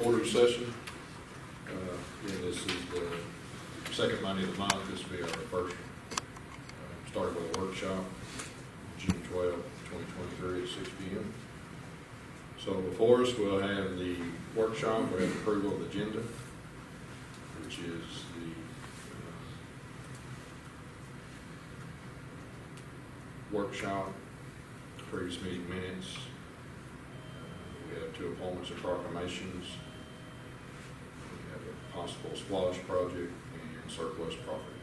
order session. Again, this is the second Monday of the month. This will be our first, started with a workshop, June 12, 2023 at 6 p.m. So before us, we'll have the workshop. We have approval of the agenda, which is the workshop, previous meeting minutes. We have two appointments and proclamations. We have a possible splash project and surplus property.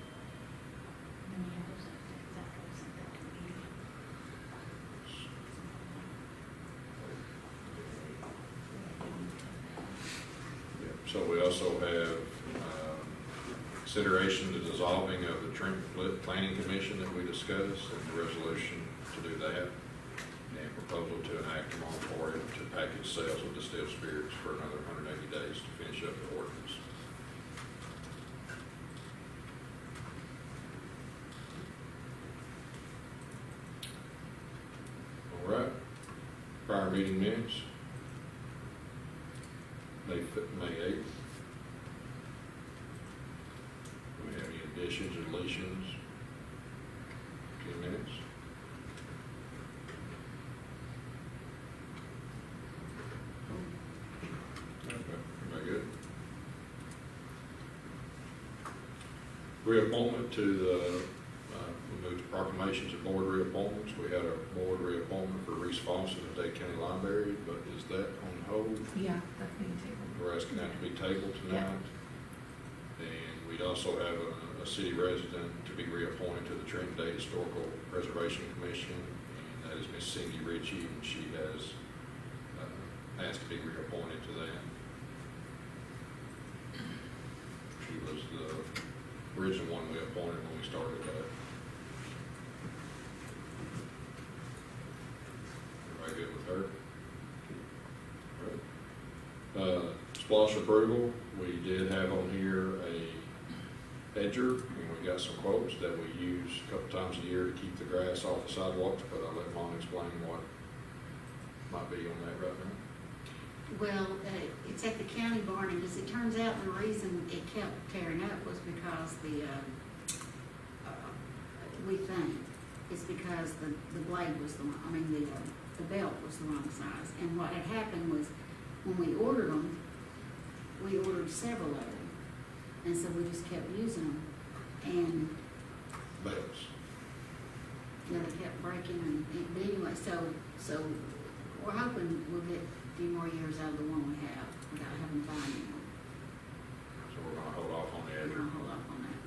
So we also have consideration the dissolving of the Trenton Planning Commission that we discussed, and the resolution to do that, and proposal to enact a moratorium to package sales of distilled spirits for another 180 days to finish up the ordinance. All right. Prior meeting minutes. May 8th. Do we have any additions or deletions? 10 minutes. Okay, very good. Reappointment to the, we moved to proclamations and board reappointments. We had a board reappointment for Reese Foster at Dade County Library, but is that on hold? Yeah, that's being tabled. We're asking that to be tabled tonight. And we'd also have a city resident to be reappointed to the Trenton Day Historical Preservation Commission, and that is Miss Cindy Ritchie, and she has asked to be reappointed to that. She was the original one we appointed when we started that. Everybody good with her? All right. Splosh approval, we did have on here a hedger, and we got some quotes that we use a couple times a year to keep the grass off the sidewalks, but I'll let Mom explain what might be on that right now. Well, it's at the county barn, and as it turns out, the reason it kept tearing up was because we think it's because the blade was the belt was the wrong size. And what had happened was, when we ordered them, we ordered several of them, and so we just kept using them, and Belts. you know, they kept breaking. But anyway, so we're hoping we'll get a few more years out of the one we have without having to buy any more. So we're gonna hold off on the We're hedger. gonna hold off on that.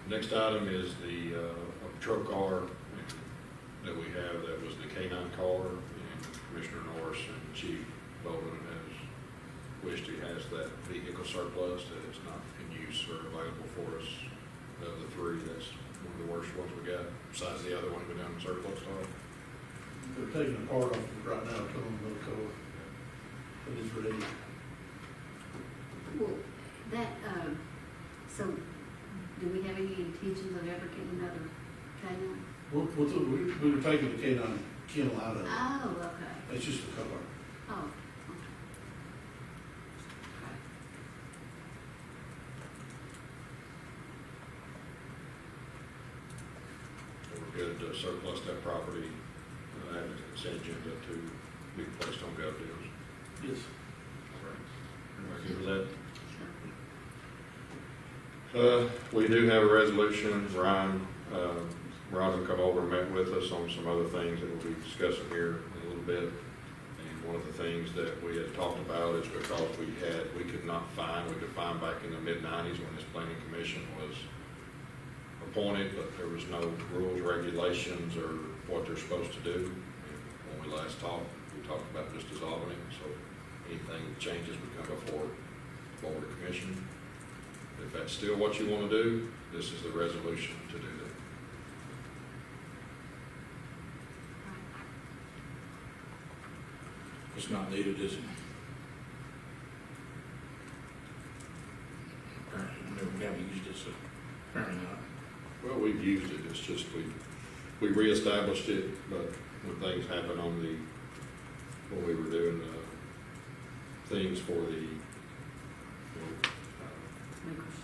Next item is the patrol car that we have. That was the K-9 car, and Commissioner Norris and Chief Bowman has wished he has that vehicle surplus, that it's not in use or available for us. Of the three, that's one of the worst ones we got, besides the other one we done surplus on. They're taking a part off it right now, telling them they'll go. It is ready. Well, so do we have any intentions of ever getting another K-9? We were taking the K-9 kennel out of it. Oh, okay. It's just a cover. Oh, okay. So we're good to surplus that property, add it to the consent agenda to be placed on gov deals. Yes. Everybody good with that? Sure. We do have a resolution. Ryan will come over and met with us on some other things that we'll be discussing here in a little bit. And one of the things that we had talked about is because we could find back in the mid-90s when this planning commission was appointed, but there was no rules, regulations, or what they're supposed to do. And when we last talked, we talked about just dissolving it. So anything changes would come before board or commission. If that's still what you want to do, this is the resolution to do that. It's not needed, is it? Apparently, we haven't used it, so apparently not. Well, we've used it, it's just we reestablished it, but when things happened on when we were doing things for the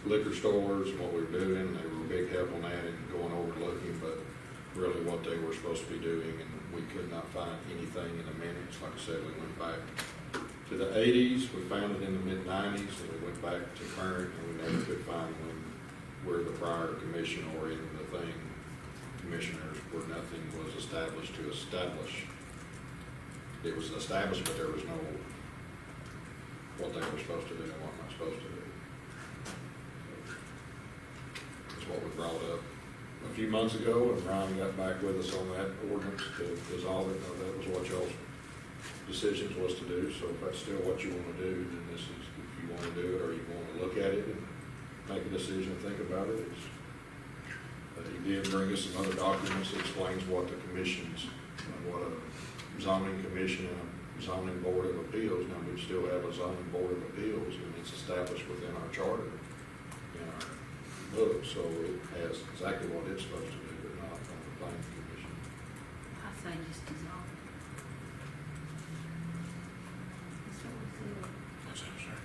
liquor stores and what we were doing. They were a big help on that and going over and looking, but really what they were supposed to be doing, and we could not find anything in the minutes. Like I said, we went back to the 80s, we found it in the mid-90s, and we went back to current, and we never could find where the prior commission or in the thing, commissioners, where nothing was established to establish. It was established, but there was no, what they were supposed to do and what not supposed to do. That's what we brought up a few months ago, and Ryan got back with us on that ordinance to dissolve it. Now, that was what y'all's decisions was to do, so if that's still what you want to do, then this is, if you want to do it, or you want to look at it and make a decision, think about it. He did bring us some other documents that explains what the commissions, what a zoning commission and a zoning board of appeals. Now, we still have a zoning board of appeals, and it's established within our charter, in our book, so it has exactly what it's supposed to do, but not on the planning commission. I say just dissolve it. That's what we said. That's it, sir.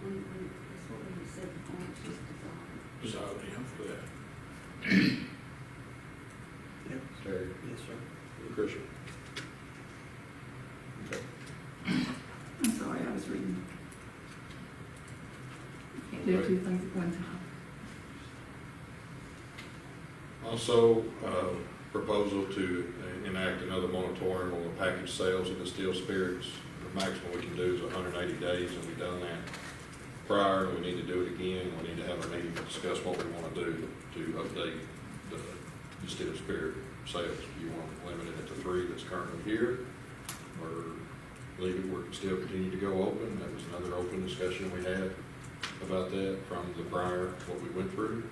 That's what we said before, it's just dissolve it. Dissolve the for that. Yep. Terry? Yes, sir. Christian? Okay. I'm sorry, I was reading. Can't do two things at one time. Also, proposal to enact another moratorium on the package sales of distilled spirits. The maximum we can do is 180 days, and we've done that prior. We need to do it again. We need to have a meeting to discuss what we want to do to update the distilled spirit sales. You want to limit it to 3 that's currently here, or leave it where it still continue to go open? That was another open discussion we had about that from the prior, what we went through.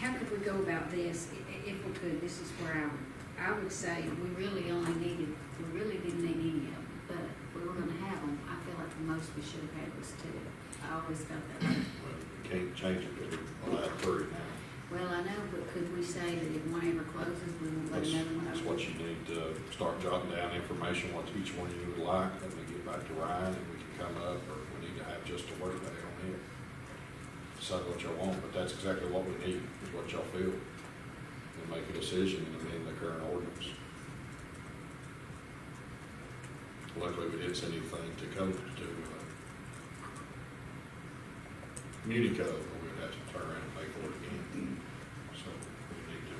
How could we go about this, if we could? This is where I would say we really didn't need any of them, but if we were gonna have them, I feel like the most we should have had was 2. I always felt that way. Well, you can't change it to allow 3 now. Well, I know, but could we say that if one ever closes, we won't let another one That's open? what you need to start jotting down information, what each one you would like, and we get back to Ryan, and we can come up, or we need to have just a word day on it. Decide what y'all want, but that's exactly what we need, is what y'all feel. And make a decision and amend the current ordinance. Luckily, we didn't send anything to code, to community code, but we'd have to turn around and pay for it again. So we need to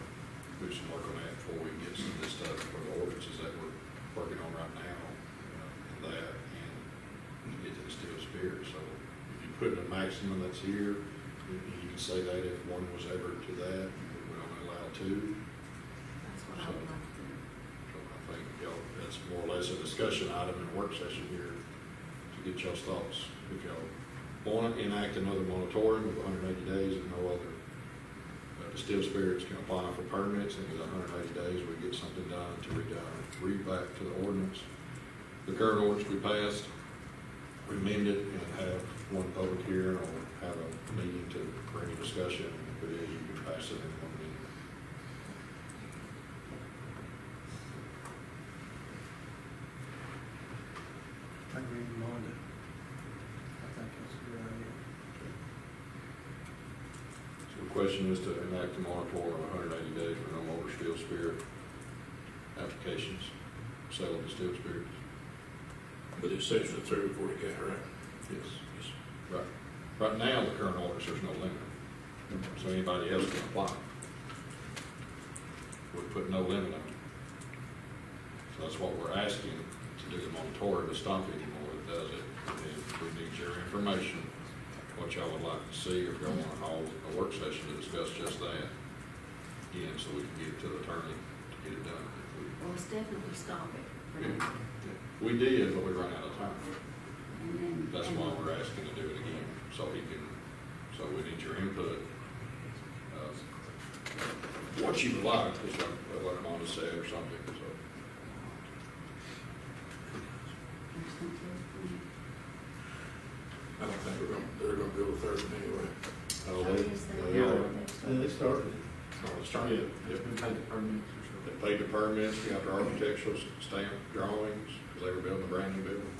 do some work on that before we get some of this stuff for the ordinances that we're working on right now, and that, and get to the steel spirit. So if you put a maximum that's here, you can say that if one was ever to that, we would only allow 2. That's what I would like to do. So I think, y'all, that's more or less a discussion item in a work session here to get y'all's thoughts. If y'all want to enact another moratorium of 180 days and no other distilled spirits can apply for permits, and within 180 days we get something done to read back to the ordinance. The current ordinance we passed, we amend it and have one public hearing or have a meeting to bring a discussion. If it is, you can pass it in one meeting. I agree with Melinda. I think that's a good idea. So the question is to enact a moratorium of 180 days for no more distilled spirit applications, sale of distilled spirits. But it says the 3 before you get it, right? Yes. Right. Right now, the current ordinance, there's no limit. So anybody else can apply. We put no limit on it. So that's what we're asking to do the moratorium to stop anymore that does it. And then we need your information, what y'all would like to see, if y'all want to hold a work session to discuss just that. Again, so we can get it to the attorney to get it done. Well, let's definitely stop it. for Yeah. now. We did, but we ran out of time. And then. That's why we're asking to do it again, so he can, so we need your input. What you would like, just like Mona said or something, so. I don't think they're gonna go with 3rd anyway. Oh, Oh, yes, they yeah. are. And they started it. Oh, let's try it. Yep. We paid the permits or They paid the permits, we got the architectural stamp drawings, because they were building a brand new building.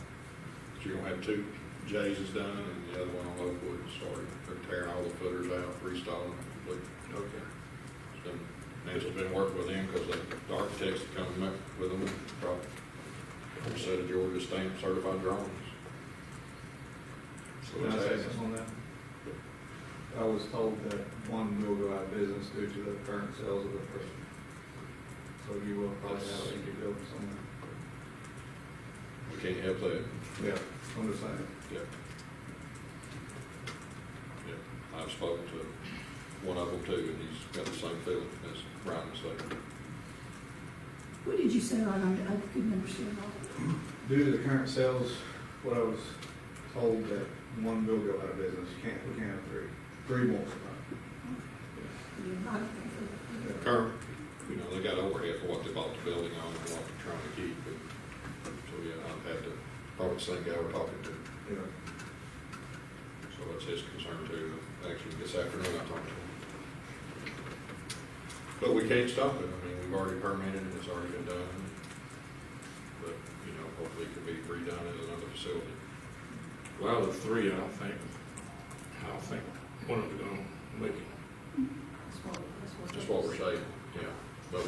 So you're gonna have two J's is done, and the other one on Oakwood is started. They're tearing all the footers out, reinstalling them. But, okay. It's been, Nancy's been working with them, because the architects have come up with them, probably, from the state of Georgia, stamp certified drawings. So Can I it's say happening. something on that? I was told that one will go out of business due to the current sales of the person. So you will probably have to get building somewhere. We can't help that. Yeah, I'm just saying. Yeah. Yeah, I've spoken to one of them too, and he's got the same feeling as Brian was saying. What did you say, Ron? I couldn't understand all of it. Due to the current sales, what I was told that one will go out of business. We can't have three. Three won't survive. Yeah, I don't think so. Yeah. Current, you know, they got overhead for what they bought the building on and what they're trying to keep, but, so yeah, I've had to, probably the same guy we're talking to. Yeah. So that's his concern too. Actually, this afternoon I talked to him. But we can't stop it. I mean, we've already permitted it, it's already been done. But, you know, hopefully it can be redone as another facility. Well, the three, I don't think one of them's gonna make it. That's what we're saying, yeah. But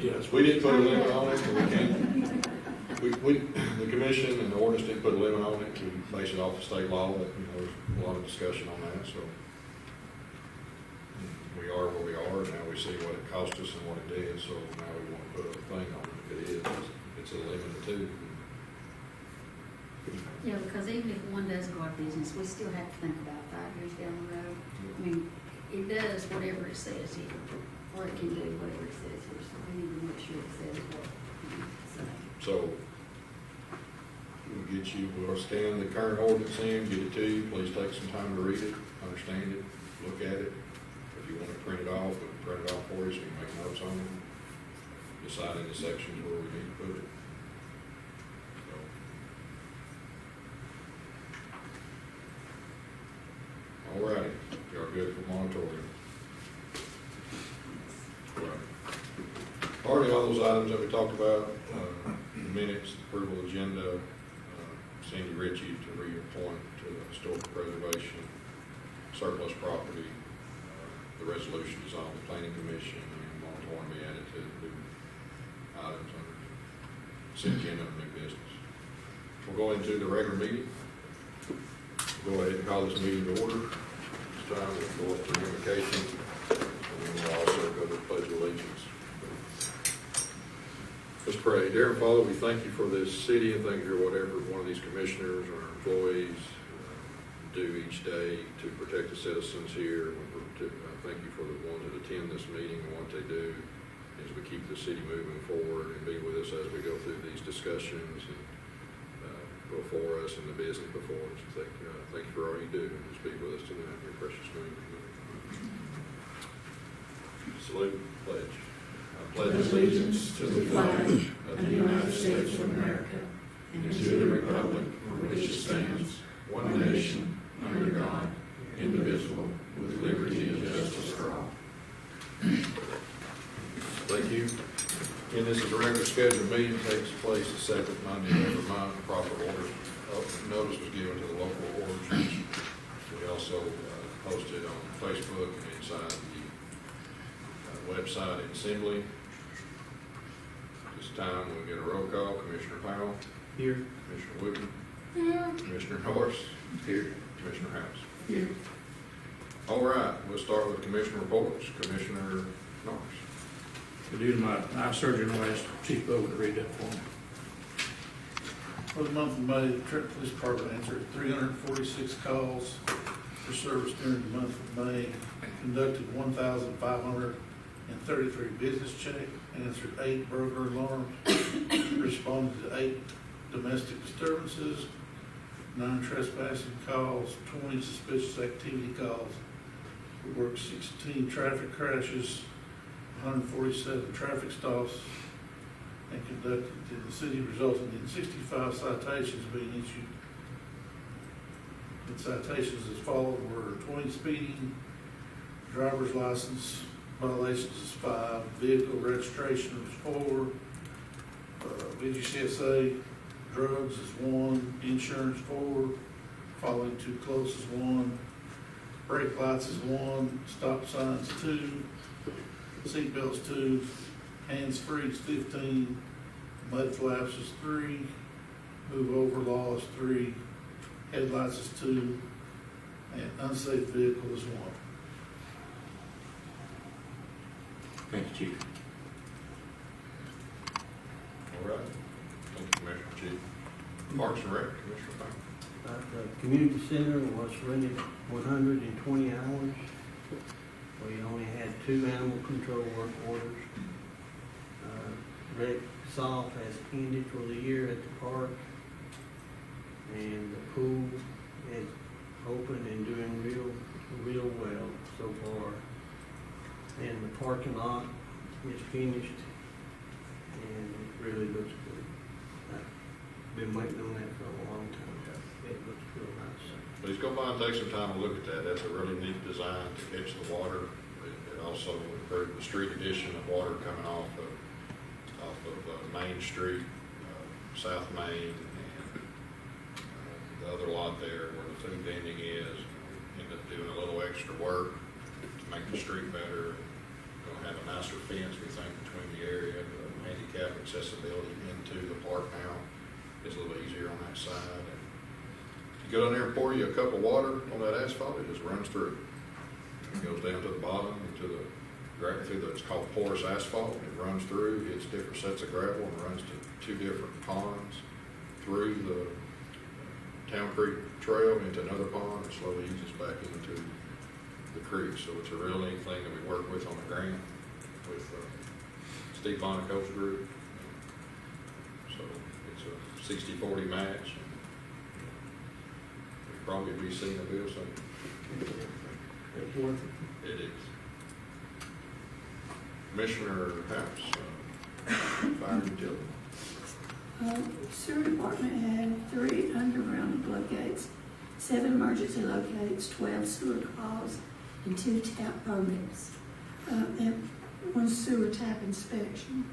Yes, we didn't put a limit on it, so we can't. The commission and the ordinance didn't put a limit on it. We base it off the state law, but, you know, there's a lot of discussion on that, so. We are where we are, now we see what it cost us and what it did, so now we want to put a thing on it. If it is, it's a limit of two. Yeah, because even if one does go out of business, we still have to think about 5 years down the road. I mean, it does whatever it says here, or it can do whatever it says here, so we need to make sure it says what it says. So, we'll scan the current ordinance in, get it to you, please take some time to read it, understand it, look at it. If you want to print it off, we can print it off for you, so you can make notes on it. Decide in the sections where we need to put it. So. All righty, y'all good for moratorium? Right. Already all those items that we talked about, minutes, approval agenda, Sandy Ritchie to reappoint to the historic preservation, surplus property, the resolution is on the planning commission, and moratorium be added to new items under consent agenda of new business. We'll go into the regular meeting. Go ahead and call this meeting to order. This time we'll go through invocation, and then we'll also go to the pledge of allegiance. Let's pray. Dear Father, we thank you for this city, and thank you for whatever one of these commissioners or employees do each day to protect the citizens here. Thank you for the ones that attend this meeting and what they do as we keep the city moving forward, and be with us as we go through these discussions and before us and the business before us. Thank you for all you do, and just be with us tonight in your precious name. Salute, pledge. I pledge allegiance to the flag of the United States of America and to the republic for which it stands, one nation, under God, indivisible, with liberty and justice for all. Thank you. And this is a regular scheduled meeting, takes place the second Monday of every month. Proper order notice was given to the local orders. We also posted on Facebook and inside the website in Assembly. This time we'll get a roll call. Commissioner Powell. Here. Commissioner Wooten. Here. Commissioner Norris. Here. Commissioner House. Here. All right, we'll start with commissioner reports. Commissioner Norris. Due to my eye surgery, I asked Chief Bowen to read that for me. For the month of May, the Trenton Police Department answered 346 calls for service during the month of May, conducted 1,533 business checks, answered 8 burglar alarms, responded to 8 domestic disturbances, 9 trespassing calls, 20 suspicious activity calls. We worked 16 traffic crashes, 147 traffic stops, and conducted in the city, resulting in 65 citations being issued. The citations as followed were 20 speeding, driver's license violations is 5, vehicle registration was 4, VGCSA, drugs is 1, insurance 4, following too close is 1, brake lights is 1, stop signs 2, seatbelts 2, hands-free is 15, mud flaps is 3, move over law is 3, headlights is 2, and unsafe vehicle is 1. Thank you, Chief. All right. Thank you, Commissioner Chief. Parks and Rec, Commissioner Payne. The community center was rented 120 hours. We only had 2 animal control work orders. Rec Soft has ended for the year at the park. And the pool is open and doing real well so far. And the parking lot is finished and it really looks good. I've been waiting on that for a long time. It looks real nice. Please go by and take some time to look at that. That's a really neat design to catch the water. It also improved the street addition of water coming off of Main Street, South Main, and the other lot there where the food vending is. Ended up doing a little extra work to make the street better. Gonna have a nicer fence, we think, between the area. The handicap accessibility into the park now is a little easier on that side. And you go down there and pour you a cup of water on that asphalt, it just runs through. It goes down to the bottom into the it's called porous asphalt. It runs through, hits different sets of gravel, and runs to 2 different ponds through the Town Creek Trail into another pond and slowly eases back into the creek. So it's a real neat thing that we work with on the grant with Steve Bonaco's group. So it's a 60-40 match. We'll probably be seeing a bill soon. It's worth it. It is. Commissioner House, Fire and Utility. Sewer department had 3 underground locates, 7 emergency locates, 12 sewer calls, and 2 tap permits, and 1 sewer tap inspection.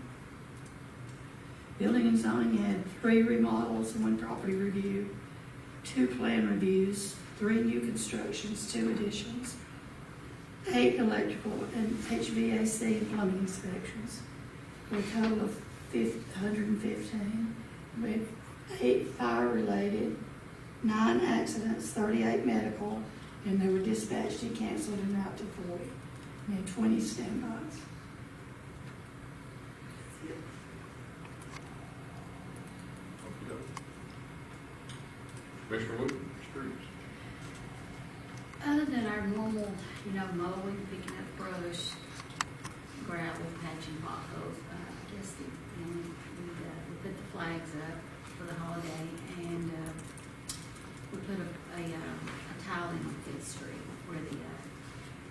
Building and zoning had 3 remodels and 1 property review, 2 plan reviews, 3 new constructions, 2 additions, 8 electrical and HVAC and plumbing inspections, for a total of 115. We had 8 fire-related, 9 accidents, 38 medical, and they were dispatched and canceled and out to 40. We had 20 standbys. Commissioner Wood, streets. Other than our normal, mowing, picking up brush, gravel, patching potholes, I guess, we put the flags up for the holiday, and we put a tile in on 5th Street where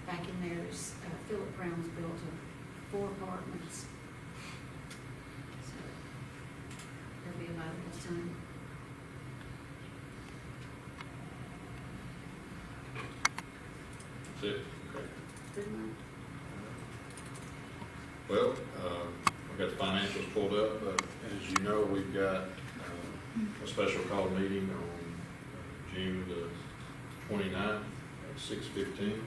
back in there's, Philip Brown's built 4 apartments. So they'll be available soon. That's it. Okay. Good night. Well, I've got the financials pulled up, but as you know, we've got a special call meeting on June the 29th at 6:15.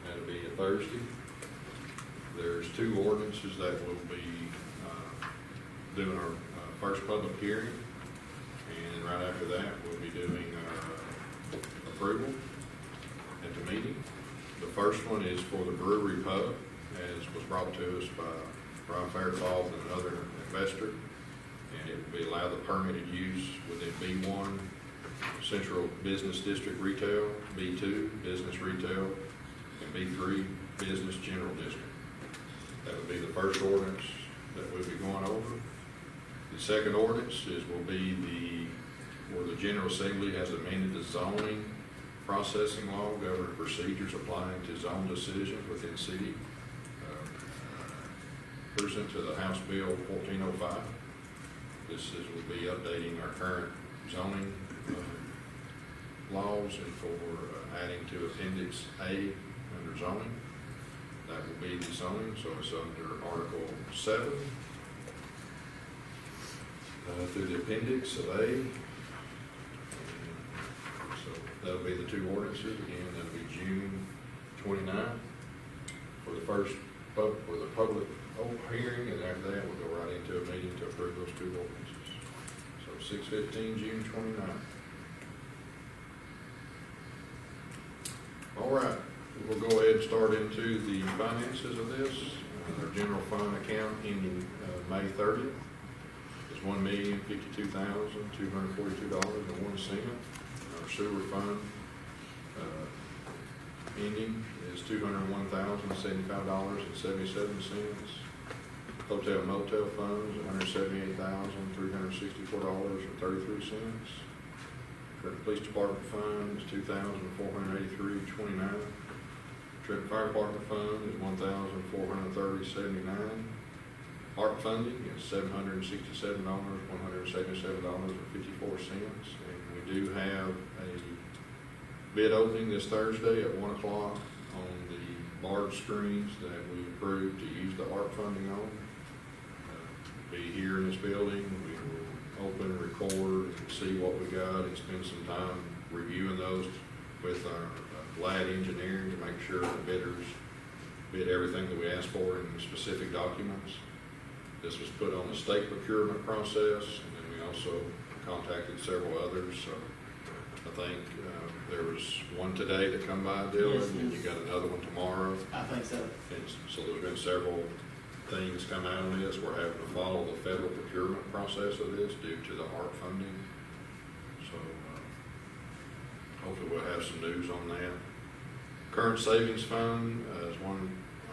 That'll be a Thursday. There's 2 ordinances that will be doing our first public hearing, and right after that, we'll be doing our approval at the meeting. The first one is for the brewery pub, as was brought to us by Ron Faircloth and another investor, and it will be allowed the permitted use within B1 Central Business District Retail, B2 Business Retail, and B3 Business General District. That would be the first ordinance that we'll be going over. The second ordinance will be where the General Assembly has amended the zoning processing law governing procedures applying to zone decisions within city, pursuant to the House Bill 1405. Will be updating our current zoning laws and for adding to Appendix A under zoning. That will be the zoning, so it's under Article 7. through the appendix of A. So that'll be the two ordinances. Again, that'll be June 29th for the first for the public hearing, and after that, we'll go right into a meeting to approve those two ordinances. So 6/15, June 29th. All right, we'll go ahead and start into the finances of this. Our general fund account ending May 30th is $1,052,242.01. Our sewer fund ending is $201,075.77. Hotel motel funds, $178,364.33. Trenton Police Department fund is $2,483.29. Trenton Fire Department fund is $1,430.79. ARP funding is $767,177.54. And we do have a bid opening this Thursday at 1 o'clock on the large screens that we approved to use the ARP funding on. Be here in this building. We will open, record, and see what we got, and spend some time reviewing those with our LAD engineering to make sure the bidders bid everything that we asked for in specific documents. This was put on the state procurement process, and then we also contacted several others. So I think there was one today to come by, Dylan, Yes, and you got another one tomorrow. I think so. And so there's been several things come out of this. We're having to follow the federal procurement process of this due to the ARP funding. So hopefully we'll have some news on that. Current savings fund is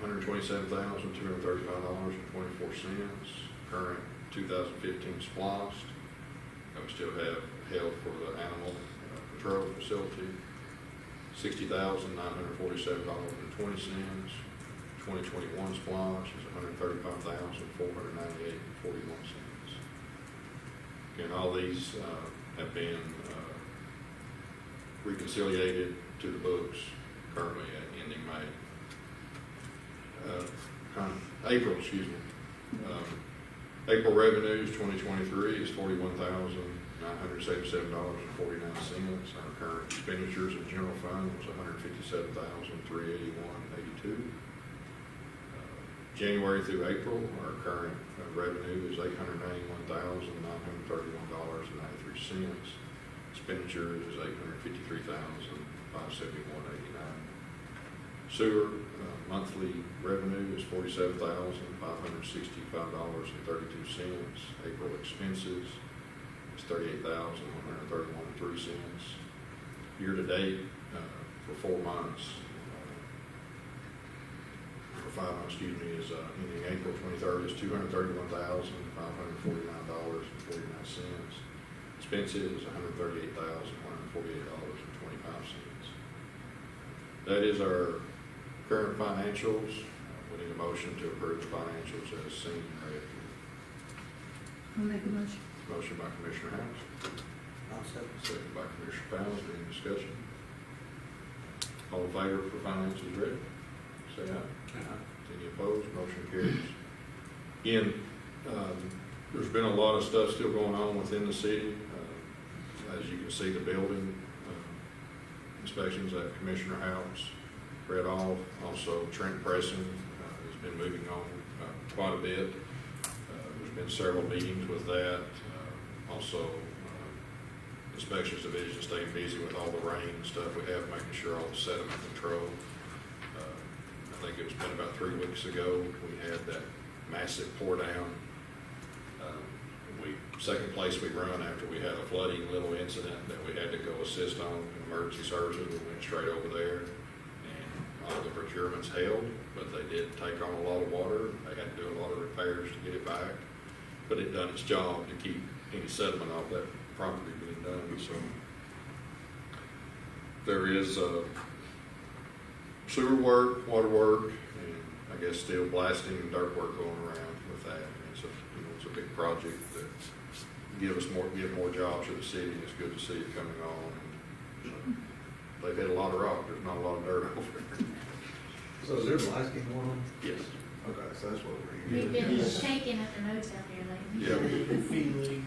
$127,235.24. Current 2015 SPLOST. We still have held for the animal control facility, $60,947.20. 2021 SPLOST is $135,498.41. Again, all these have been reconciliated to the books currently at ending May. April, excuse me. April revenues 2023 is $41,977.49. Our current expenditures in general fund was $157,381.82. January through April, our current revenue is $891,931.93. Expenditures is $853,571.89. Sewer monthly revenue is $47,565.32. April expenses is $38,131.03. Year to date for 4 months. For 5 months, excuse me, is ending April 23rd is $231,549.49. Expenses is $138,148.25. That is our current financials. We need a motion to approve the financials as seen and read. I'll make a motion. Motion by Commissioner House, I'll second. second by Commissioner Powell. Any discussion? All in favor for finances read, say aye. Any opposed? Motion carries. Again, there's been a lot of stuff still going on within the city. As you can see, the building inspections that Commissioner House read off. Also, Trent Pressing has been moving on quite a bit. There's been several meetings with that. Also, inspections division staying busy with all the rain and stuff we have, making sure all the sediment control. I think it's been about 3 weeks ago, we had that massive pour down. Second place we run after we had a flooding little incident that we had to go assist on, emergency services. We went straight over there, and all the procurements held, but they did take on a lot of water. They had to do a lot of repairs to get it back, but it done its job to keep any sediment off that property being done. So there is sewer work, water work, and I guess still blasting and dirt work going around with that. And it's a big project that give more jobs to the city. It's good to see it coming on. And they've hit a lot of rock. There's not a lot of dirt over there. So is there blasting going on? Yes. Okay, so that's what we're We've here. been shaking at the notes out there lately. Yeah. Feeling.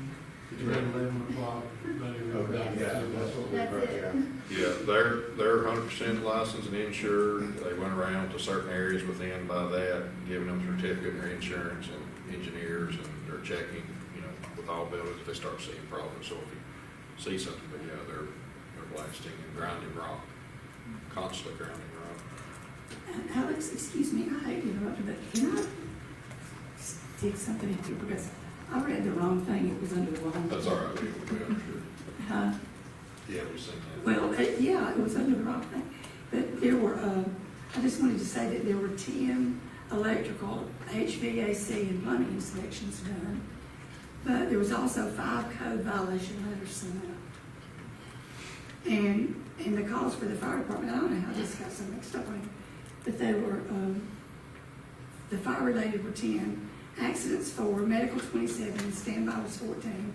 Around 11 o'clock, maybe. Okay, yeah, that's what we're. That's it. Yeah, they're 100% licensed and insured. They went around to certain areas within by that, giving them certificate of insurance and engineers, and they're checking, you know, with all buildings if they start seeing problems. So if you see something, but yeah, they're blasting and grinding rock, constantly grinding rock. Alex, excuse me, I hate to interrupt you, but can I stick something in here, because I read the wrong thing, it was under the wrong. That's all right, we understood. Huh? Yeah, we've seen that. Well, yeah, it was under the wrong thing, but there were, I just wanted to say that there were 10 electrical, HVAC, and plumbing inspections done, but there was also 5 code violation letters sent out. And the calls for the fire department, I don't know how this got so mixed up on it, but they were, the fire related were 10, accidents 4, medical 27, standby was 14,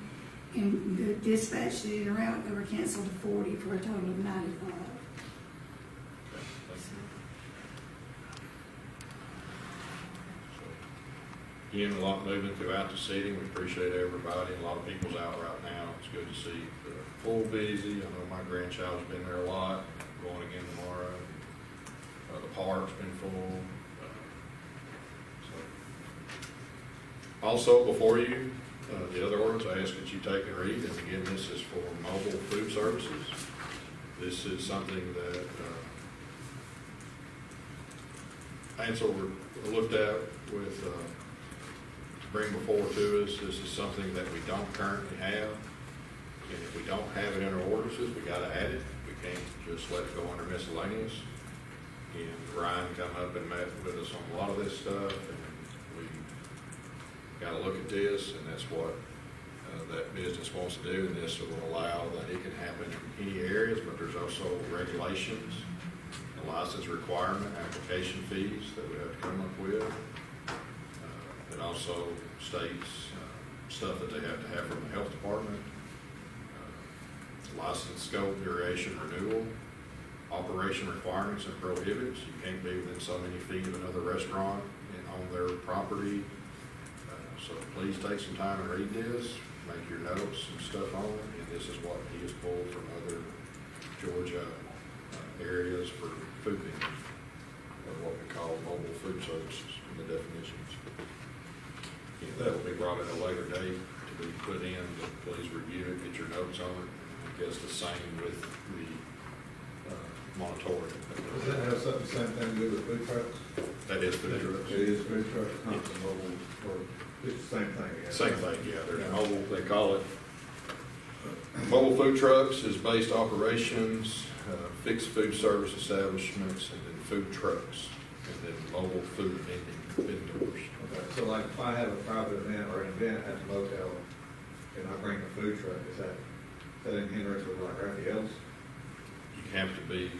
and the dispatch that in or out, they were canceled to 40 for a total of 95. Again, a lot moving throughout the city. We appreciate everybody. A lot of people's out right now. It's good to see the pool busy. I know my grandchild's been there a lot, going again tomorrow. The park's been full. Also, before you, the other ordinance, I ask that you take and read, and again, this is for mobile food services. This is something that Ansel looked at with, to bring before to us. This is something that we don't currently have, and if we don't have it in our ordinances, we gotta add it. We can't just let it go under miscellaneous. And Ryan come up and met with us on a lot of this stuff, and we gotta look at this, and that's what that business wants to do, and this will allow that it can happen in any areas, but there's also regulations, a license requirement, application fees that we have to come up with. It also states stuff that they have to have from the health department, license scope, duration, renewal, operation requirements and prohibits. You can't be within so many feet of another restaurant and on their property. So please take some time and read this, make your notes and stuff on it, and this is what he has pulled from other Georgia areas for food vendors, or what we call mobile food services in the definitions. And that will be brought at a later date to be put in, but please review it, get your notes on it. I guess the same with the moratorium. Does that have something, same thing to do with food trucks? That is food trucks. It is food trucks, not the mobile, or it's the same thing? Yeah. Same thing, yeah, they're mobile, they call it. Mobile food trucks is based operations, fixed food service establishments, and then food trucks, and then mobile food vendors. Okay, so like if I have a private event or an event at the motel, and I bring a food truck, is that in hindrance with like Raphael's? You have to be,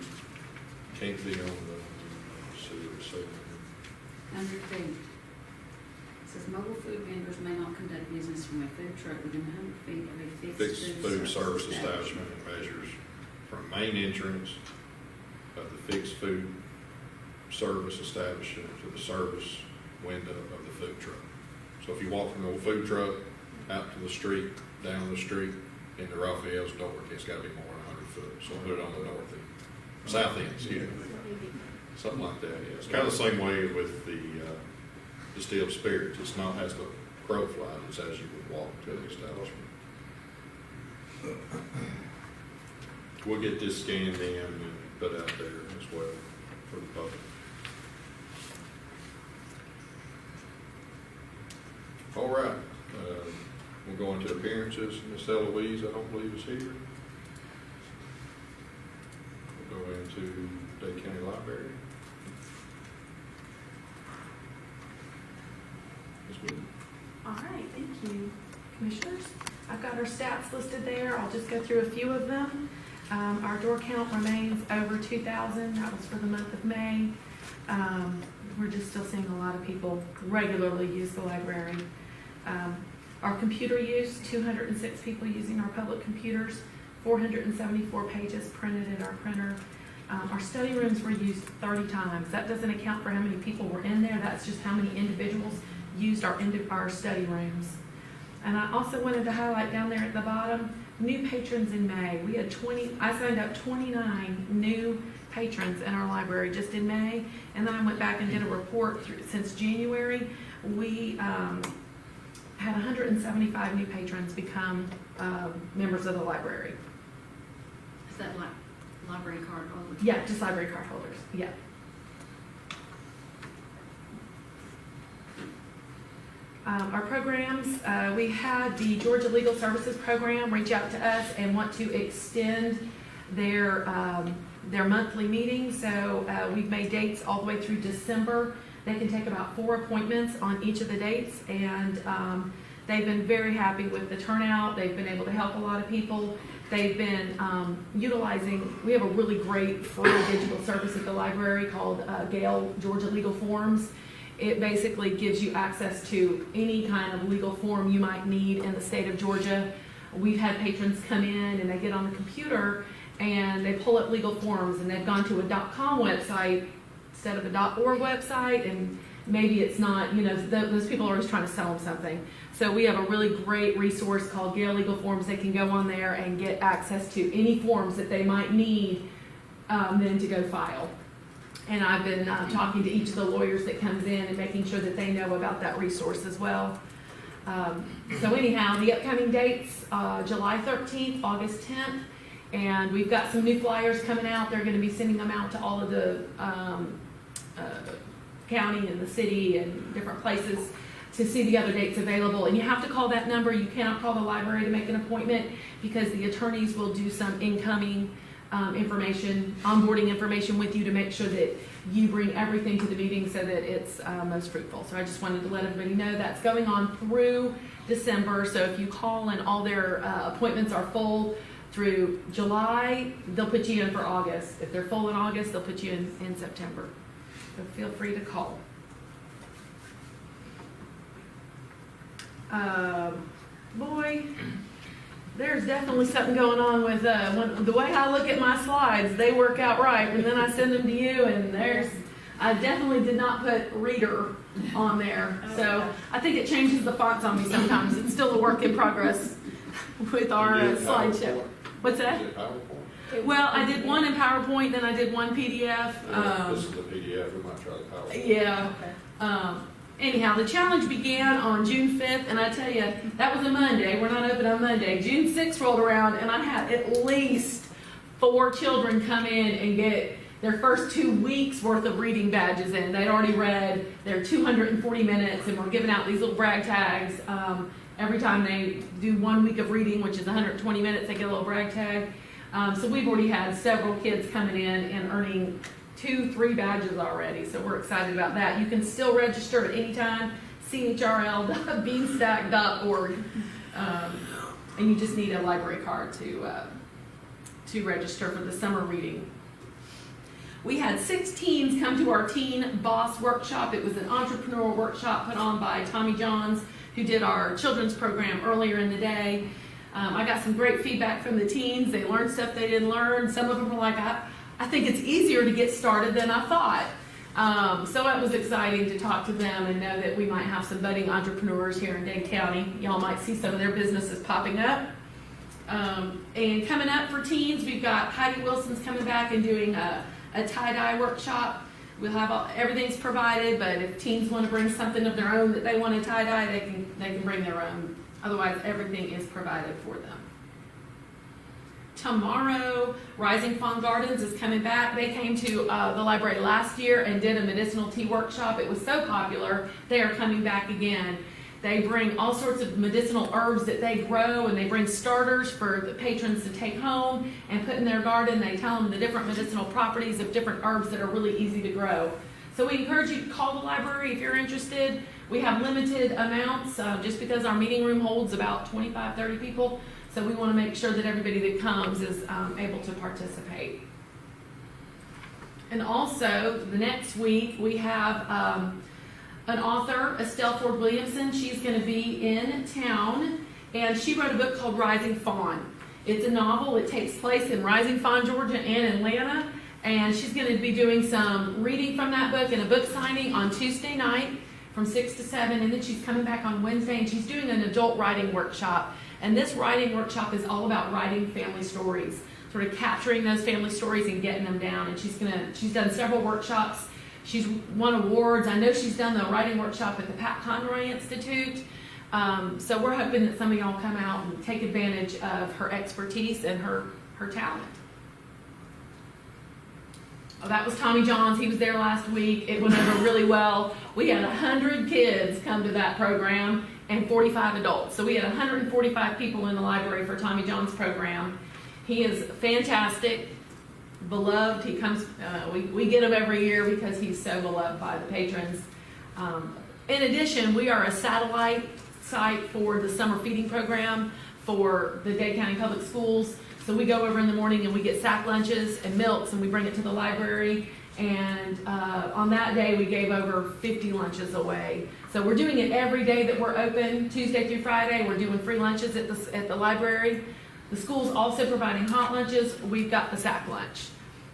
can't be on the sewer, so. Under food. It says mobile food vendors may not conduct business from a food truck within 100 feet of a Fixed food service establishment and measures from main entrance of the fixed food service establishment to the service window of the food truck. So if you walk from the food truck out to the street, down the street, into Raphael's door, it's gotta be more than 100 foot, so put it on the north end, south end, excuse me. Something like that, yeah. It's kind of the same way with the distilled spirits. It's not as the crow flies, it's as you would walk to the establishment. We'll get this scanned in and put out there as well for the public. All right, we'll go into appearances. Miss Eloise, I don't believe is here. We'll go into Dade County Library. Ms. Wood. All right, thank you, commissioners. I've got our stats listed there. I'll just go through a few of them. Our door count remains over 2,000. That was for the month of May. We're just still seeing a lot of people regularly use the library. Our computer use, 206 people using our public computers, 474 pages printed in our printer. Our study rooms were used 30 times. That doesn't account for how many people were in there. That's just how many individuals used our study rooms. And I also wanted to highlight down there at the bottom, new patrons in May. We had I signed up 29 new patrons in our library just in May. And then I went back and did a report since January. We had 175 new patrons become members of the library. Is that like library card holders? Yeah, just library card holders, yeah. Our programs, we had the Georgia Legal Services Program reach out to us and want to extend their monthly meeting. So we've made dates all the way through December. They can take about 4 appointments on each of the dates, and they've been very happy with the turnout. They've been able to help a lot of people. They've been utilizing, we have a really great free digital service at the library called Gale Georgia Legal Forms. It basically gives you access to any kind of legal form you might need in the state of Georgia. We've had patrons come in and they get on the computer and they pull up legal forms, and they've gone to a .com website instead of a .org website, and maybe it's not, those people are always trying to sell them something. So we have a really great resource called Gale Legal Forms. They can go on there and get access to any forms that they might need then to go file. And I've been talking to each of the lawyers that comes in and making sure that they know about that resource as well. So anyhow, the upcoming dates, July 13th, August 10th, and we've got some new flyers coming out. They're going to be sending them out to all of the county and the city and different places to see the other dates available. And you have to call that number. You cannot call the library to make an appointment because the attorneys will do some incoming information, onboarding information with you to make sure that you bring everything to the meeting so that it's most fruitful. So I just wanted to let everybody know that's going on through December. So if you call and all their appointments are full through July, they'll put you in for August. If they're full in August, they'll put you in September. So feel free to call. Boy, there's definitely something going on with the way I look at my slides. They work out right, and then I send them to you, and I definitely did not put reader on there. So I think it changes the fonts on me sometimes. It's still a work in progress with our slideshow. What's that? Is it PowerPoint? Well, I did one in PowerPoint, then I did one PDF. This is the PDF, we might try the PowerPoint. Yeah. Anyhow, the challenge began on June 5th, and I tell you, that was a Monday. We're not open on Monday. June 6th rolled around, and I had at least 4 children come in and get their first 2 weeks worth of reading badges in. They'd already read their 240 minutes, and we're giving out these little brag tags. Every time they do 1 week of reading, which is 120 minutes, they get a little brag tag. So we've already had several kids coming in and earning 2-3 badges already, so we're excited about that. You can still register at any time, chrl.beanstack.org, and you just need a library card to register for the summer reading. We had 6 teens come to our Teen Boss Workshop. It was an entrepreneurial workshop put on by Tommy Johns, who did our children's program earlier in the day. I got some great feedback from the teens. They learned stuff they didn't learn. Some of them were like, I think it's easier to get started than I thought. So it was exciting to talk to them and know that we might have some budding entrepreneurs here in Dane County. Y'all might see some of their businesses popping up. And coming up for teens, we've got Heidi Wilson's coming back and doing a tie-dye workshop. We'll have everything's provided, but if teens want to bring something of their own that they want to tie-dye, they can bring their own. Otherwise, everything is provided for them. Tomorrow, Rising Fawn Gardens is coming back. They came to the library last year and did a medicinal tea workshop. It was so popular, they are coming back again. They bring all sorts of medicinal herbs that they grow, and they bring starters for the patrons to take home and put in their garden. They tell them the different medicinal properties of different herbs that are really easy to grow. So we encourage you to call the library if you're interested. We have limited amounts just because our meeting room holds about 25, 30 people. So we want to make sure that everybody that comes is able to participate. And also, the next week we have an author, Estelle Ford Williamson. She's going to be in town, and she wrote a book called Rising Fawn. It's a novel. It takes place in Rising Fawn, Georgia, and Atlanta. And she's going to be doing some reading from that book and a book signing on Tuesday night from 6 to 7, and then she's coming back on Wednesday, and she's doing an adult writing workshop. And this writing workshop is all about writing family stories, sort of capturing those family stories and getting them down. And she's done several workshops. She's won awards. I know she's done the writing workshop at the Pat Conroy Institute. So we're hoping that some of y'all come out and take advantage of her expertise and her talent. Oh, that was Tommy John's. He was there last week. It went over really well. We had 100 kids come to that program and 45 adults. So we had 145 people in the library for Tommy John's program. He is fantastic, beloved. He comes, we get him every year because he's so beloved by the patrons. In addition, we are a satellite site for the summer feeding program for the Dade County Public Schools. So we go over in the morning and we get sack lunches and milks and we bring it to the library. And on that day, we gave over 50 lunches away. So we're doing it every day that we're open, Tuesday through Friday. We're doing free lunches at the library. The school's also providing hot lunches. We've got the sack lunch.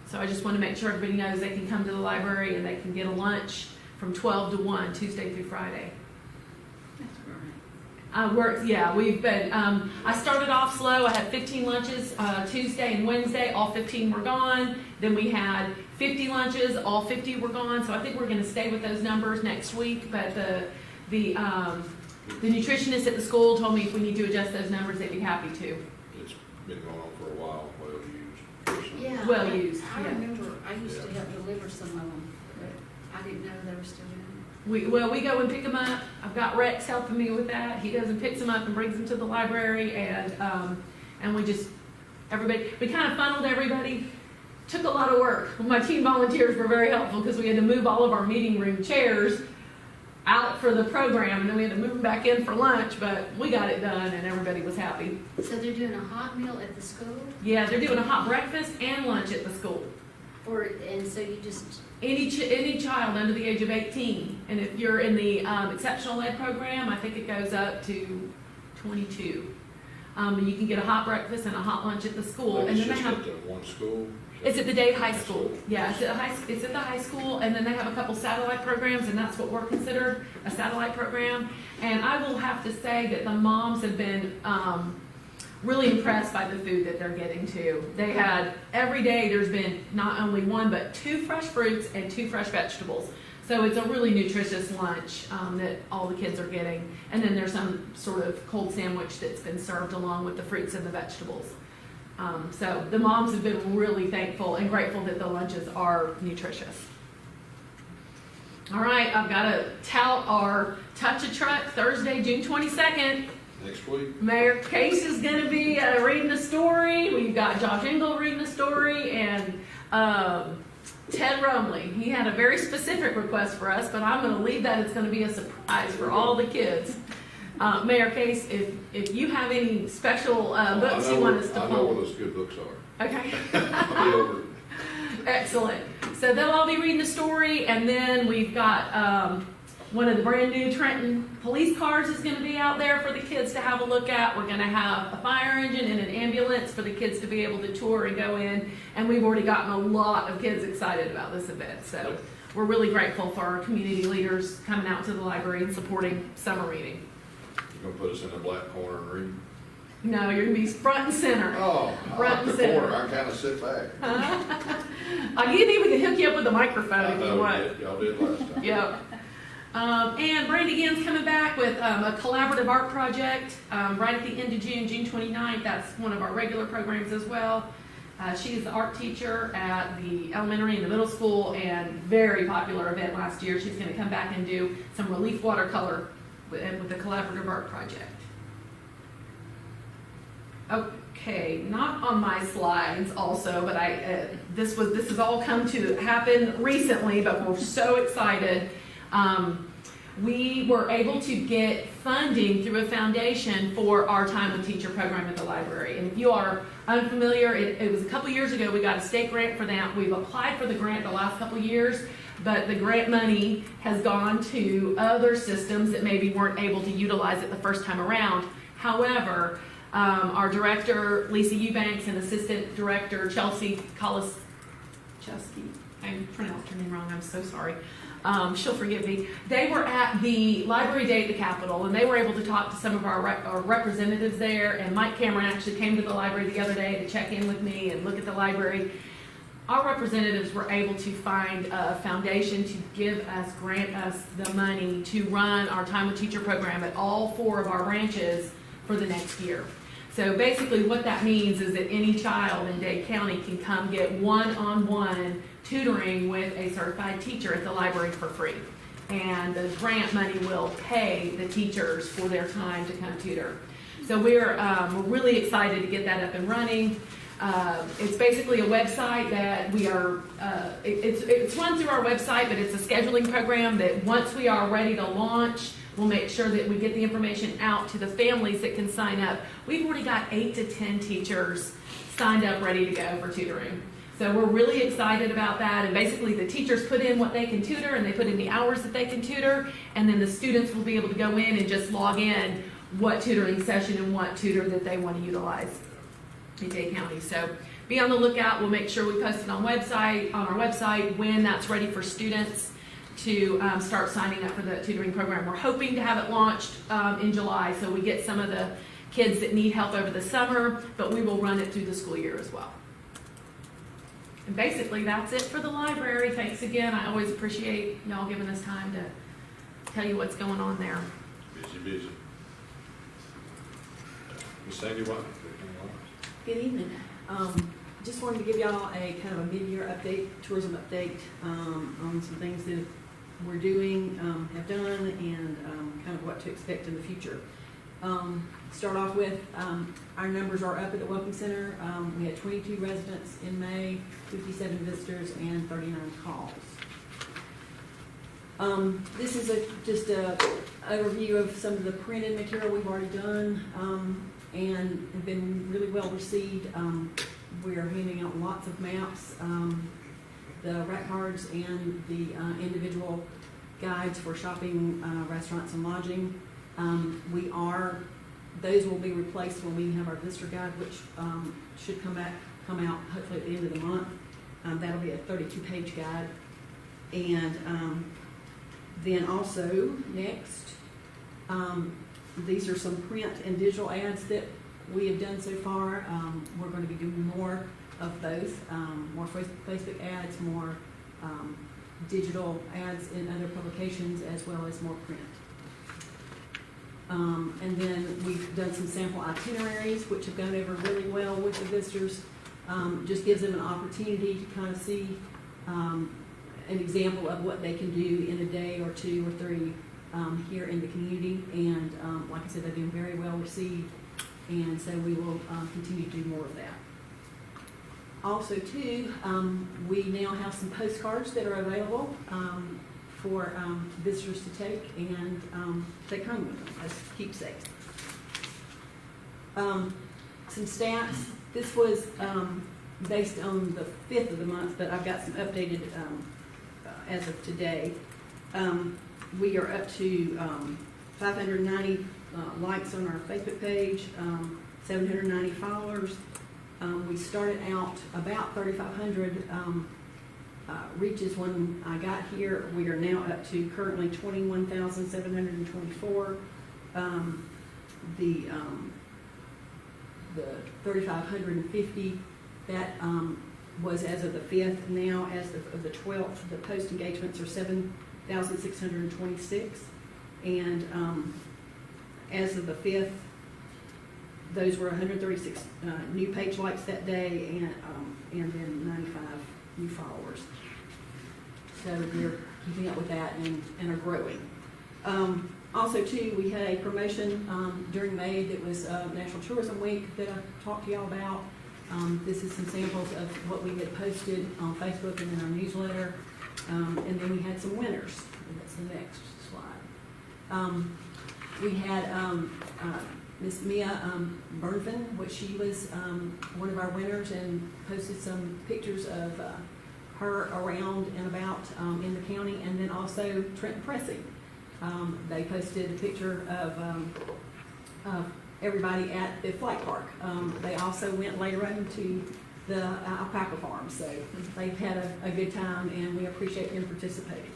So I just want to make sure everybody knows they can come to the library and they can get a lunch from 12 to 1, Tuesday through Friday. That's great. We've been, I started off slow. I had 15 lunches Tuesday and Wednesday. All 15 were gone. Then we had 50 lunches. All 50 were gone. So I think we're going to stay with those numbers next week. But the nutritionist at the school told me if we need to adjust those numbers, they'd be happy to. It's been going on for a while, well used. Yeah. Well used, I yeah. remember, I used to help deliver some of them, but I didn't know they were still doing We go and pick them up. I've got Rex helping me with that. He goes and picks them up and brings them to the library, and we kind of funneled everybody. Took a lot of work. My team volunteers were very helpful because we had to move all of our meeting room chairs out for the program, and then we had to move them back in for lunch, but we got it done and everybody was happy. it. So they're doing a hot meal at the school? Yeah, they're doing a hot breakfast and lunch at the school. And so you just, Any child under the age of 18, and if you're in the exceptional ed program, I think it goes up to 22. You can get a hot breakfast and a hot lunch at the school, and It's then they just have. at the one school? It's at the Dade High School. Yeah, it's at the high school, and then they have a couple satellite programs, and that's what we're considered a satellite program. And I will have to say that the moms have been really impressed by the food that they're getting too. They had, every day there's been not only one, but 2 fresh fruits and 2 fresh vegetables. So it's a really nutritious lunch that all the kids are getting. And then there's some sort of cold sandwich that's been served along with the fruits and the vegetables. So the moms have been really thankful and grateful that the lunches are nutritious. All right, I've got to tout our Touch a Truck Thursday, June 22nd. Next week? Mayor Case is going to be reading a story. We've got Josh Engel reading a story, and Ted Rumley. He had a very specific request for us, but I'm going to leave that. It's going to be a surprise for all the kids. Mayor Case, if you have any special books you want us to I know pull. what those good books are. Okay. I'll be over it. Excellent. So they'll all be reading a story, and then we've got one of the brand new Trenton police cars is going to be out there for the kids to have a look at. We're going to have a fire engine and an ambulance for the kids to be able to tour and go in. And we've already gotten a lot of kids excited about this event. So we're really grateful for our community leaders coming out to the library and supporting summer reading. You're gonna put us in the black corner and read? No, you're going to be front and center. Oh, I Front like and the center. corner, I kinda sit back. I can even hook you up with a microphone I if you know, want. y'all did last time. Yep. And Brandy Ginn's coming back with a collaborative art project right at the end of June, June 29th. That's one of our regular programs as well. She is the art teacher at the elementary and the middle school, and very popular event last year. She's going to come back and do some relief watercolor with a collaborative art project. Okay, not on my slides also, but this has all come to happen recently, but we're so excited. We were able to get funding through a foundation for our Time with Teacher program at the library. And if you are unfamiliar, it was a couple years ago we got a state grant for that. We've applied for the grant the last couple years, but the grant money has gone to other systems that maybe weren't able to utilize it the first time around. However, our director, Lisa Eubanks, and assistant director, Chelsea Koliszewski, I pronounced her name wrong, I'm so sorry. she'll forgive me. They were at the library day at the Capitol, and they were able to talk to some of our representatives there. And Mike Cameron actually came to the library the other day to check in with me and look at the library. Our representatives were able to find a foundation to grant us the money to run our Time with Teacher program at all 4 of our branches for the next year. So basically what that means is that any child in Dade County can come get one-on-one tutoring with a certified teacher at the library for free. And the grant money will pay the teachers for their time to come tutor. So we're really excited to get that up and running. It's basically a website that we are, it's run through our website, but it's a scheduling program that once we are ready to launch, we'll make sure that we get the information out to the families that can sign up. We've already got 8 to 10 teachers signed up, ready to go for tutoring. So we're really excited about that. And basically the teachers put in what they can tutor and they put in the hours that they can tutor. And then the students will be able to go in and just log in what tutoring session and what tutor that they want to utilize in Dade County. So be on the lookout. We'll make sure we post it on our website when that's ready for students to start signing up for the tutoring program. We're hoping to have it launched in July, so we get some of the kids that need help over the summer, but we will run it through the school year as well. And basically that's it for the library. Thanks again. I always appreciate y'all giving us time to tell you what's going on there. Busy. Ms. Sandy White. Good evening. Just wanted to give y'all a kind of a mid-year update, tourism update on some things that we're doing, have done, and kind of what to expect in the future. Start off with, our numbers are up at the Welcome Center. We had 22 residents in May, 57 visitors, and 39 calls. This is just an overview of some of the printed material we've already done and have been really well received. We are handing out lots of maps, the rack cards, and the individual guides for shopping, restaurants, and lodging. Those will be replaced when we have our visitor guide, which should come out hopefully at the end of the month. That'll be a 32-page guide. And then also next, these are some print and digital ads that we have done so far. We're going to be doing more of those, more Facebook ads, more digital ads in other publications, as well as more print. And then we've done some sample itineraries, which have gone over really well with the visitors. Just gives them an opportunity to kind of see an example of what they can do in a day or 2 or 3 here in the community. And like I said, they've been very well received. And so we will continue to do more of that. Also, too, we now have some postcards that are available for visitors to take and take home with them as keepsakes. Some stats. This was based on the 5th of the month, but I've got some updated as of today. We are up to 590 likes on our Facebook page, 790 followers. We started out about 3,500 reaches when I got here. We are now up to currently 21,724. The 3,550 that was as of the 5th. Now, as of the 12th, the post engagements are 7,626, and as of the 5th, those were 136 new page likes that day, and then 95 new followers. So we're keeping up with that and are growing. Also, too, we had a promotion during May that was National Tourism Week that I talked to y'all about. This is some samples of what we had posted on Facebook and in our newsletter. And then we had some winners. And that's the next slide. We had Miss Mia Burnfin, which she was one of our winners, and posted some pictures of her around and about in the county, and then also Trenton Pressing. They posted a picture of everybody at the flight park. They also went later on to the alpaca farm, so they've had a good time, and we appreciate them participating.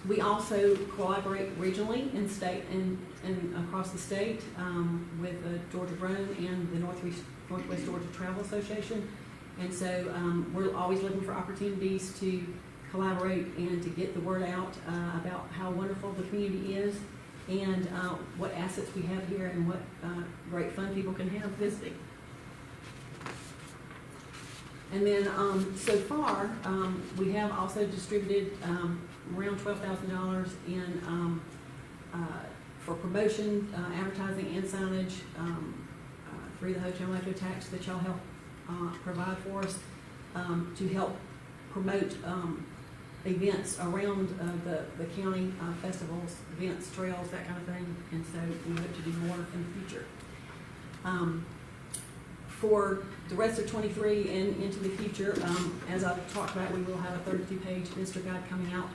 We also collaborate regionally in state and across the state with the Georgia Drone and the Northwest Georgia Travel Association. And so we're always looking for opportunities to collaborate and to get the word out about how wonderful the community is and what assets we have here and what great fun people can have visiting. And then so far, we have also distributed around $12,000 in for promotion, advertising, and signage through the hotel electro tax that y'all help provide for us to help promote events around the county, festivals, events, trails, that kind of thing. And so we hope to do more in the future. For the rest of 23 and into the future, as I've talked about, we will have a 32-page visitor guide coming out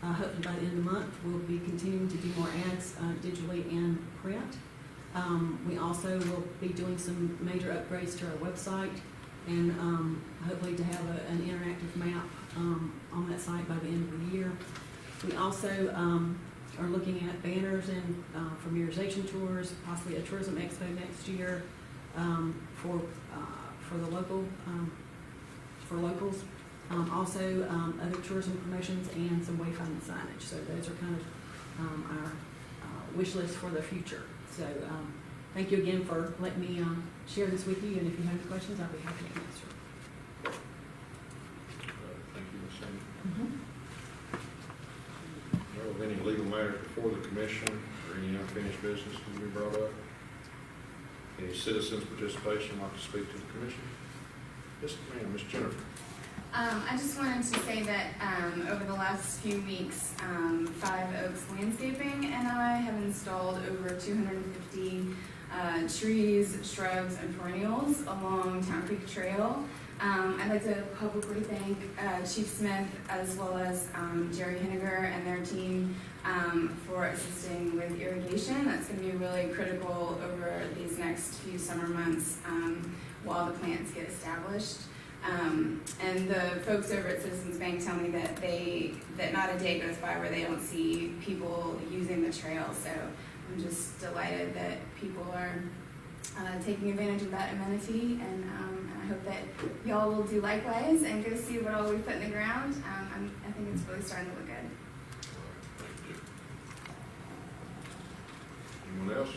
hopefully by the end of the month. We'll be continuing to do more ads digitally and print. We also will be doing some major upgrades to our website and hopefully to have an interactive map on that site by the end of the year. We also are looking at banners and familiarization tours, possibly a tourism expo next year for the local for locals. Also other tourism promotions and some wayfinding signage. So those are kind of our wish list for the future. So thank you again for letting me share this with you, and if you have any questions, I'll be happy to answer. Thank you, Ms. Sandy. Well, any legal matters before the commission or any unfinished business to be brought up? Any citizens' participation like to speak to the commission? Yes, ma'am, Ms. Jennifer. I just wanted to say that over the last few weeks, Five Oaks Landscaping and I have installed over 250 trees, shrubs, and perennials along Town Creek Trail. I'd like to publicly thank Chief Smith as well as Jerry Henniger and their team for assisting with irrigation. That's going to be really critical over these next few summer months while the plants get established. And the folks over at Citizens Bank tell me that not a day goes by where they don't see people using the trail. So I'm just delighted that people are taking advantage of that amenity, and I hope that y'all will do likewise and go see what all we put in the ground. I think it's really starting to look good. Thank you. Anyone else?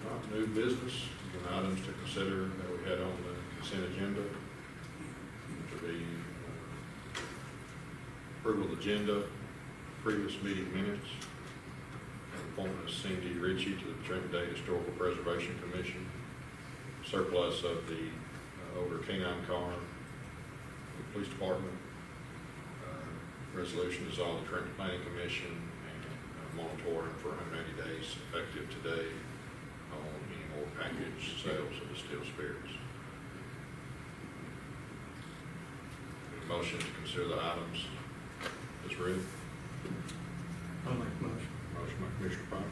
Not new business, and items to consider that we had on the consent agenda to be approval of agenda, previous meeting minutes, and appointment of Cindy Ritchie to the Trenton Day Historical Preservation Commission, surplus of the older canine car, the police department, resolution to dissolve the Trenton Planning Commission, and moratorium for 180 days effective today on any more package sales of distilled spirits. Motion to consider the items as read. I'll make a motion. Motion by Commissioner Pike,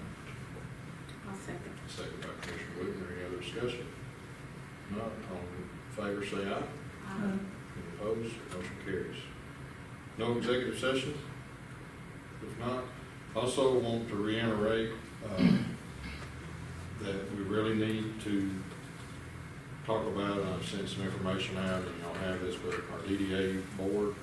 I'll second. second by Commissioner Whitmer. Any other discussion? Not, all in favor say aye. Any opposed? Motion carries. No executive session? If not, also want to reiterate that we really need to talk about, I've sent some information out, and y'all have this, but our DDA board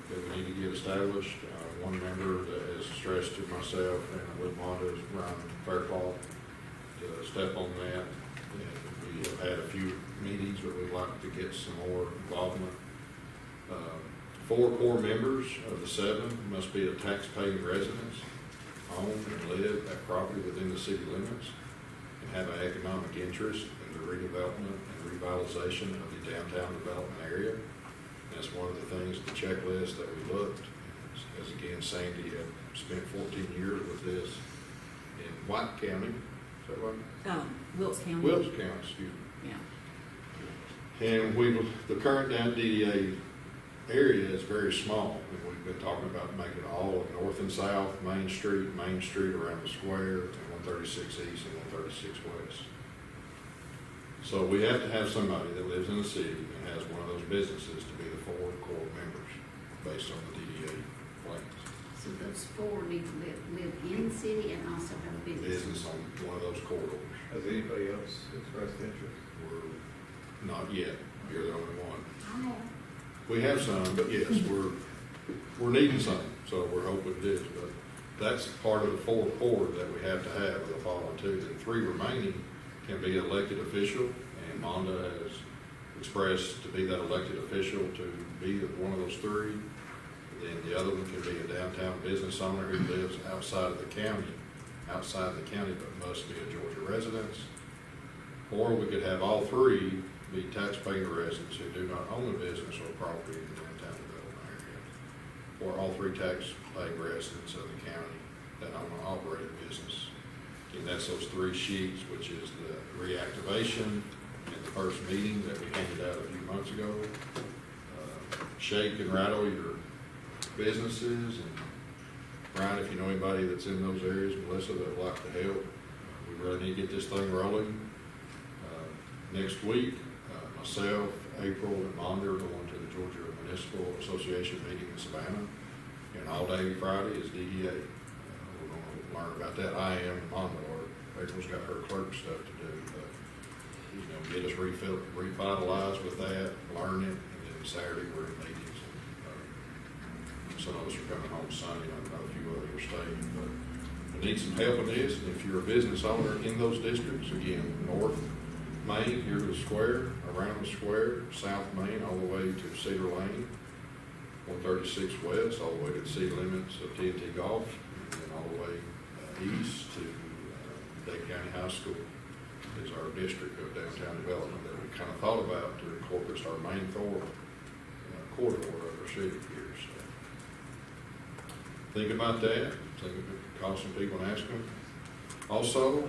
that we need to get established. One member that has stressed to myself and with Wanda is Ryan Faircloth to step on that. And we have had a few meetings, but we'd like to get some more involvement. 4 core members of the 7 must be a tax-paying residents, own and live at property within the city limits, and have an economic interest in the redevelopment and revitalization of the downtown development area. And that's one of the things, the checklist that we looked, as again, Sandy had spent 14 years with this in White County. Is that right? Wilkes County. Wilkes County, excuse me. Yeah. And the current down DDA area is very small, and we've been talking about making all of North and South, Main Street around the square, and 136 East and 136 West. So we have to have somebody that lives in the city and has one of those businesses to be the 4 core members based on the DDA plans. So those four need to live in the city and also have a business. Business on one of those corridors. Has anybody else expressed interest? We're not yet, you're the only one. I have. We have some, but yes, we're needing some, so we're hoping it is, but that's part of the four core that we have to have with the following two. The three remaining can be elected official, and Monda has expressed to be that elected official to be one of those three. Then the other one can be a downtown business owner who lives outside the county, but must be a Georgia resident. Or we could have all three be taxpaying residents who do not own a business or property in the downtown development area. Or all three taxpaying residents of the county that own an operated business. And that's those three sheets, which is the reactivation and the first meeting that we handed out a few months ago. Shake and rattle your businesses, and Brian, if you know anybody that's in those areas, Melissa, that would like to help, we really need to get this thing rolling. Next week, myself, April, and Monda are going to the Georgia Municipal Association meeting in Savannah, and all day Friday is DEA. We're going to learn about that. I am, and Monda, or April's got her clerk stuff to do, but he's going to get us revitalized with that, learn it, and then Saturday we're in meetings. Some of us are coming home Sunday, I know a few others are staying, but we need some help with this. And if you're a business owner in those districts, again, North Main, here to the square, around the square, South Main, all the way to Cedar Lane, 136 West, all the way to the city limits of TNT Golf, and then all the way east to Dade County High School is our district of downtown development that we kind of thought about to incorporate our main corridor of our city here. So think about that. Think of it, call some people and ask them. Also,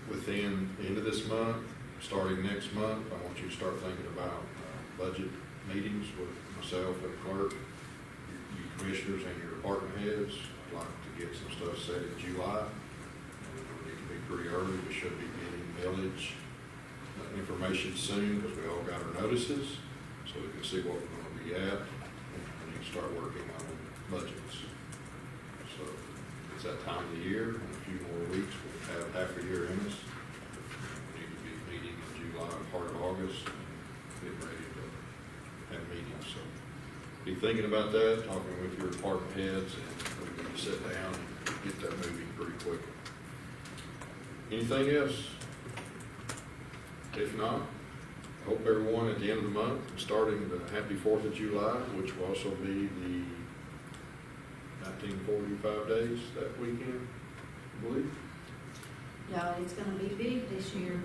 within the end of this month, starting next month, I want you to start thinking about budget meetings with myself and clerk, you commissioners and your department heads. I'd like to get some stuff set in July. And it'll need to be pretty early. We should be getting village information soon because we all got our notices, so we can see what we're going to be at. And we need to start working on budgets. So it's that time of the year. In a few more weeks, we'll have half a year in us. We need to be meeting in July and part of August, and get ready to have meetings. So be thinking about that, talking with your department heads, and we can sit down and get that moving pretty quick. Anything else? If not, I hope everyone at the end of the month, starting the happy 4th of July, which will also be the 1945 days that weekend, I believe. Yeah, it's gonna be big this year.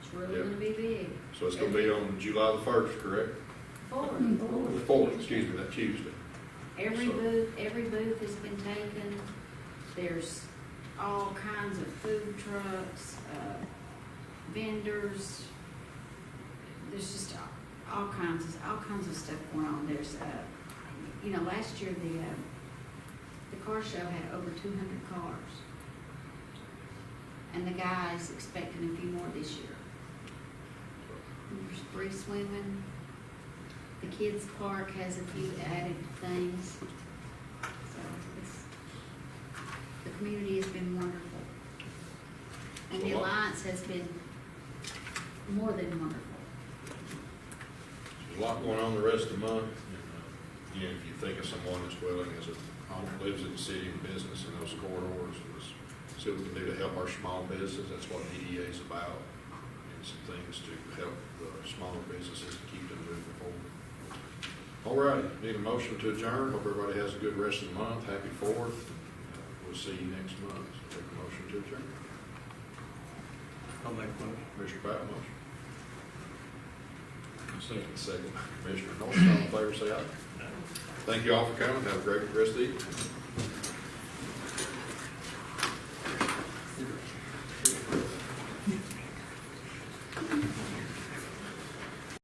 It's really Yeah. gonna be big. So it's going to be on July the 1st, correct? The 4th, excuse me, that Tuesday. Every So- booth has been taken. There's all kinds of food trucks, vendors. There's just all kinds of stuff going on. There's, last year the car show had over 200 cars, and the guy's expecting a few more this year. There's free swimming. The kids' park has a few added things. So the community has been wonderful. And the Alliance has been more than wonderful. There's a lot going on the rest of the month. And, again, if you think of someone that's willing, lives in the city and business in those corridors, let's see what we can do to help our small business. That's what DDA is about. And some things to help the smaller businesses to keep them moving forward. All right, need a motion to adjourn. Hope everybody has a good rest of the month. Happy 4th. We'll see you next month. So take a motion to adjourn. I'll make one. Commissioner Patton, motion. Second. Second. Commissioner Norton, all in favor, say aye. Thank you all for coming. Have a great rest of the evening.